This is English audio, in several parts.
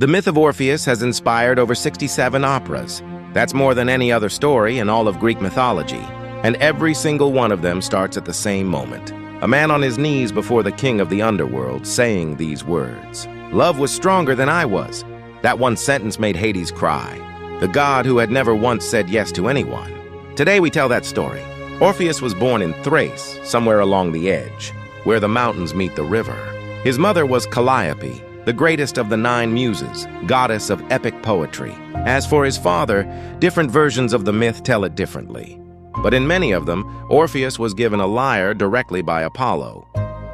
The myth of Orpheus has inspired over 67 operas. That's more than any other story in all of Greek mythology. And every single one of them starts at the same moment. A man on his knees before the king of the underworld saying these words. Love was stronger than I was. That one sentence made Hades cry. The god who had never once said yes to anyone. Today we tell that story. Orpheus was born in Thrace, somewhere along the edge, where the mountains meet the river. His mother was Calliope, the greatest of the 9 muses, goddess of epic poetry. As for his father, different versions of the myth tell it differently. But in many of them, Orpheus was given a lyre directly by Apollo,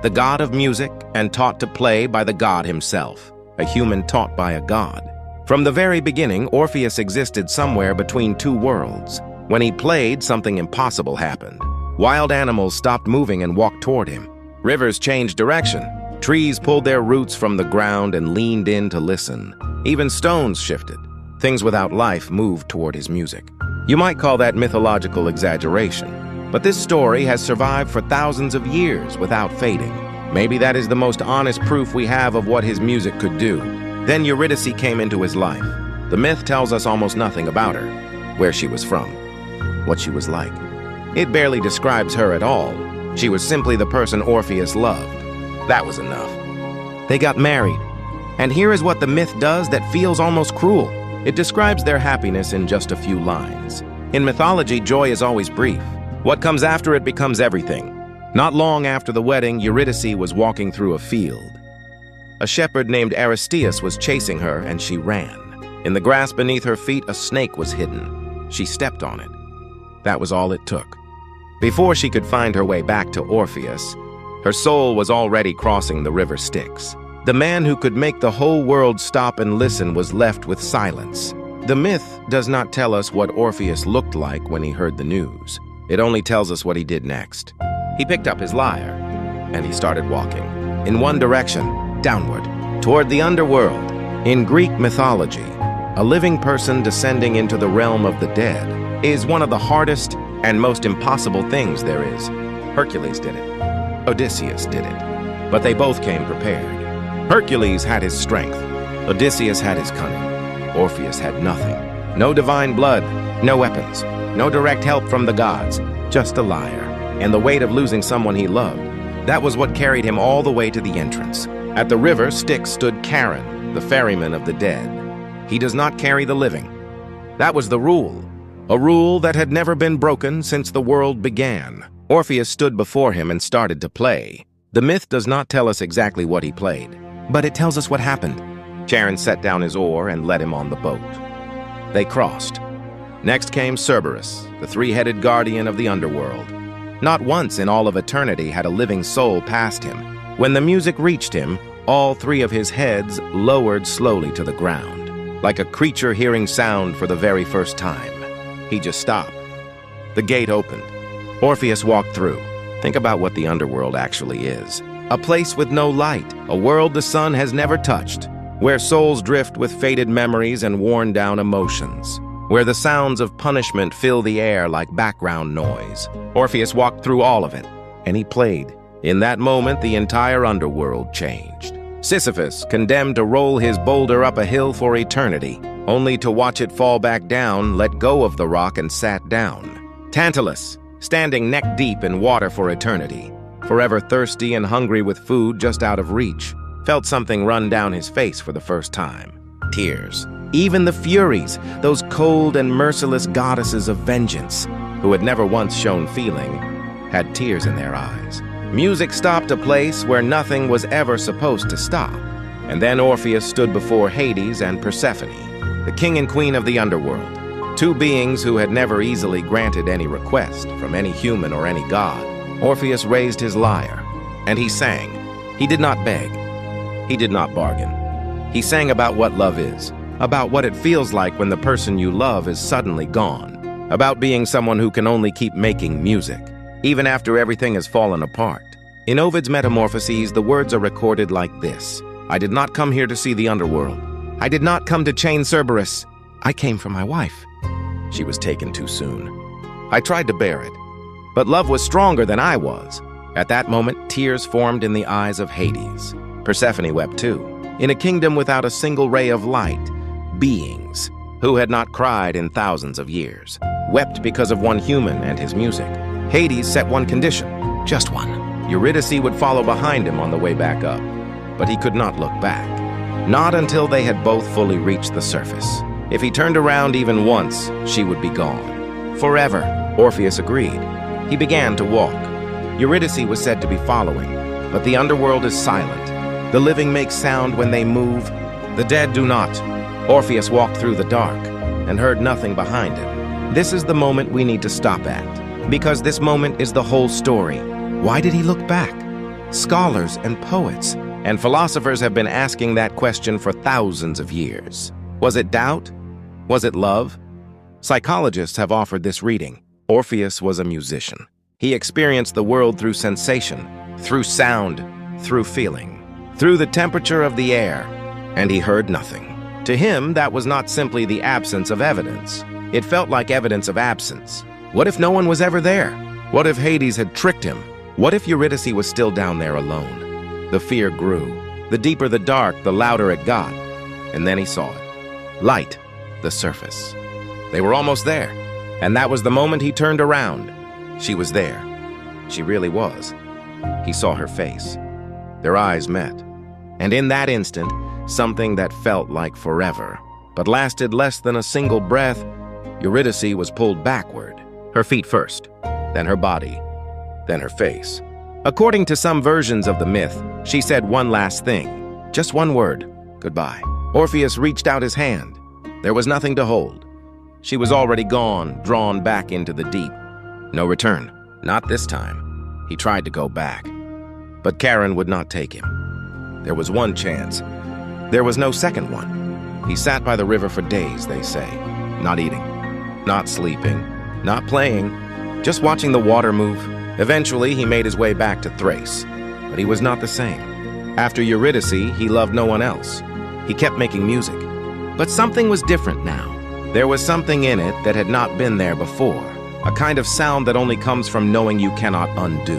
the god of music, and taught to play by the god himself, a human taught by a god. From the very beginning, Orpheus existed somewhere between 2 worlds. When he played, something impossible happened. Wild animals stopped moving and walked toward him. Rivers changed direction. Trees pulled their roots from the ground and leaned in to listen. Even stones shifted. Things without life moved toward his music. You might call that mythological exaggeration, but this story has survived for thousands of years without fading. Maybe that is the most honest proof we have of what his music could do. Then Eurydice came into his life. The myth tells us almost nothing about her, where she was from, what she was like. It barely describes her at all. She was simply the person Orpheus loved. That was enough. They got married. And here is what the myth does that feels almost cruel. It describes their happiness in just a few lines. In mythology, joy is always brief. What comes after it becomes everything. Not long after the wedding, Eurydice was walking through a field. A shepherd named Aristeus was chasing her, and she ran. In the grass beneath her feet, a snake was hidden. She stepped on it. That was all it took. Before she could find her way back to Orpheus, her soul was already crossing the river Styx. The man who could make the whole world stop and listen was left with silence. The myth does not tell us what Orpheus looked like when he heard the news. It only tells us what he did next. He picked up his lyre, and he started walking. In one direction, downward, toward the underworld. In Greek mythology, a living person descending into the realm of the dead is one of the hardest and most impossible things there is. Hercules did it. Odysseus did it. But they both came prepared. Hercules had his strength. Odysseus had his cunning. Orpheus had nothing. No divine blood, no weapons, no direct help from the gods, just a lyre, and the weight of losing someone he loved. That was what carried him all the way to the entrance. At the river Styx stood Charon, the ferryman of the dead. He does not carry the living. That was the rule, a rule that had never been broken since the world began. Orpheus stood before him and started to play. The myth does not tell us exactly what he played, but it tells us what happened. Charon set down his oar and led him on the boat. They crossed. Next came Cerberus, the 3-headed guardian of the underworld. Not once in all of eternity had a living soul passed him. When the music reached him, all 3 of his heads lowered slowly to the ground, like a creature hearing sound for the very first time. He just stopped. The gate opened. Orpheus walked through. Think about what the underworld actually is. A place with no light, a world the sun has never touched, where souls drift with faded memories and worn-down emotions, where the sounds of punishment fill the air like background noise. Orpheus walked through all of it, and he played. In that moment, the entire underworld changed. Sisyphus, condemned to roll his boulder up a hill for eternity, only to watch it fall back down, let go of the rock and sat down. Tantalus, standing neck-deep in water for eternity, forever thirsty and hungry with food just out of reach, felt something run down his face for the first time. Tears. Even the Furies, those cold and merciless goddesses of vengeance, who had never once shown feeling, had tears in their eyes. Music stopped a place where nothing was ever supposed to stop. And then Orpheus stood before Hades and Persephone, the king and queen of the underworld. 2 beings who had never easily granted any request from any human or any god. Orpheus raised his lyre, and he sang. He did not beg. He did not bargain. He sang about what love is, about what it feels like when the person you love is suddenly gone, about being someone who can only keep making music, even after everything has fallen apart. In Ovid's Metamorphoses, the words are recorded like this. I did not come here to see the underworld. I did not come to chain Cerberus. I came for my wife. She was taken too soon. I tried to bear it, but love was stronger than I was. At that moment, tears formed in the eyes of Hades. Persephone wept too. In a kingdom without a single ray of light, beings, who had not cried in thousands of years, wept because of one human and his music. Hades set one condition, just one. Eurydice would follow behind him on the way back up, but he could not look back. Not until they had both fully reached the surface. If he turned around even once, she would be gone. Forever, Orpheus agreed. He began to walk. Eurydice was said to be following, but the underworld is silent. The living make sound when they move. The dead do not. Orpheus walked through the dark and heard nothing behind him. This is the moment we need to stop at, because this moment is the whole story. Why did he look back? Scholars and poets and philosophers have been asking that question for thousands of years. Was it doubt? Was it love? Psychologists have offered this reading. Orpheus was a musician. He experienced the world through sensation, through sound, through feeling, through the temperature of the air, and he heard nothing. To him, that was not simply the absence of evidence. It felt like evidence of absence. What if no one was ever there? What if Hades had tricked him? What if Eurydice was still down there alone? The fear grew. The deeper the dark, the louder it got. And then he saw it. Light, the surface. They were almost there. And that was the moment he turned around. She was there. She really was. He saw her face. Their eyes met. And in that instant, something that felt like forever, but lasted less than a single breath, Eurydice was pulled backward. Her feet first, then her body, then her face. According to some versions of the myth, she said one last thing, just one word, goodbye. Orpheus reached out his hand. There was nothing to hold. She was already gone, drawn back into the deep. No return, not this time. He tried to go back, but Charon would not take him. There was one chance. There was no second one. He sat by the river for days, they say, not eating, not sleeping, not playing, just watching the water move. Eventually, he made his way back to Thrace, but he was not the same. After Eurydice, he loved no one else. He kept making music, but something was different now. There was something in it that had not been there before, a kind of sound that only comes from knowing you cannot undo.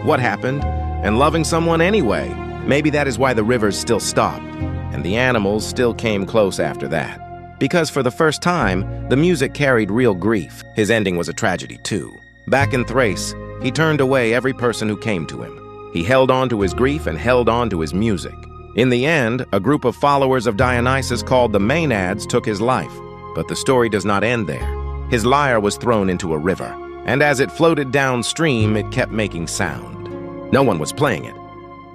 What happened? And loving someone anyway. Maybe that is why the rivers still stopped, and the animals still came close after that. Because for the first time, the music carried real grief. His ending was a tragedy too. Back in Thrace, he turned away every person who came to him. He held on to his grief and held on to his music. In the end, a group of followers of Dionysus called the Maenads took his life. But the story does not end there. His lyre was thrown into a river, and as it floated downstream, it kept making sound. No one was playing it,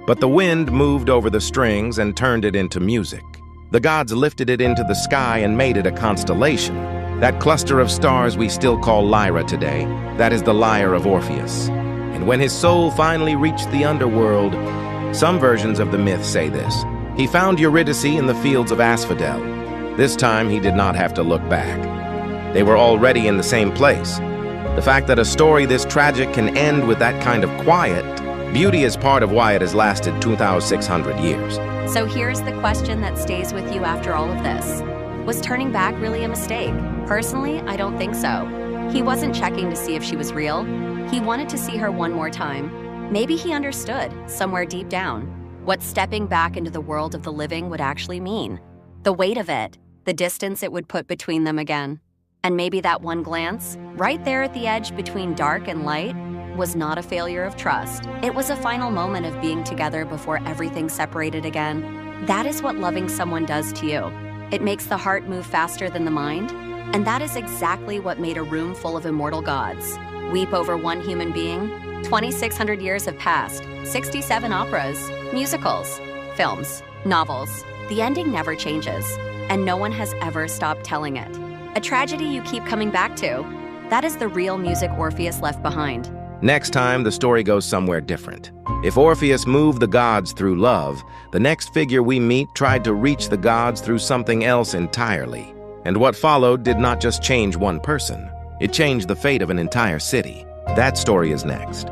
but the wind moved over the strings and turned it into music. The gods lifted it into the sky and made it a constellation. That cluster of stars we still call Lyra today, that is the lyre of Orpheus. And when his soul finally reached the underworld, some versions of the myth say this. He found Eurydice in the fields of Asphodel. This time he did not have to look back. They were already in the same place. The fact that a story this tragic can end with that kind of quiet, beauty is part of why it has lasted 2,600 years. So here's the question that stays with you after all of this. Was turning back really a mistake? Personally, I don't think so. He wasn't checking to see if she was real. He wanted to see her one more time. Maybe he understood, somewhere deep down, what stepping back into the world of the living would actually mean. The weight of it, the distance it would put between them again. And maybe that one glance, right there at the edge between dark and light, was not a failure of trust. It was a final moment of being together before everything separated again. That is what loving someone does to you. It makes the heart move faster than the mind, and that is exactly what made a room full of immortal gods weep over one human being. 2,600 years have passed, 67 operas, musicals, films, novels. The ending never changes, and no one has ever stopped telling it. A tragedy you keep coming back to. That is the real music Orpheus left behind. Next time, the story goes somewhere different. If Orpheus moved the gods through love, the next figure we meet tried to reach the gods through something else entirely. And what followed did not just change one person. It changed the fate of an entire city. That story is next.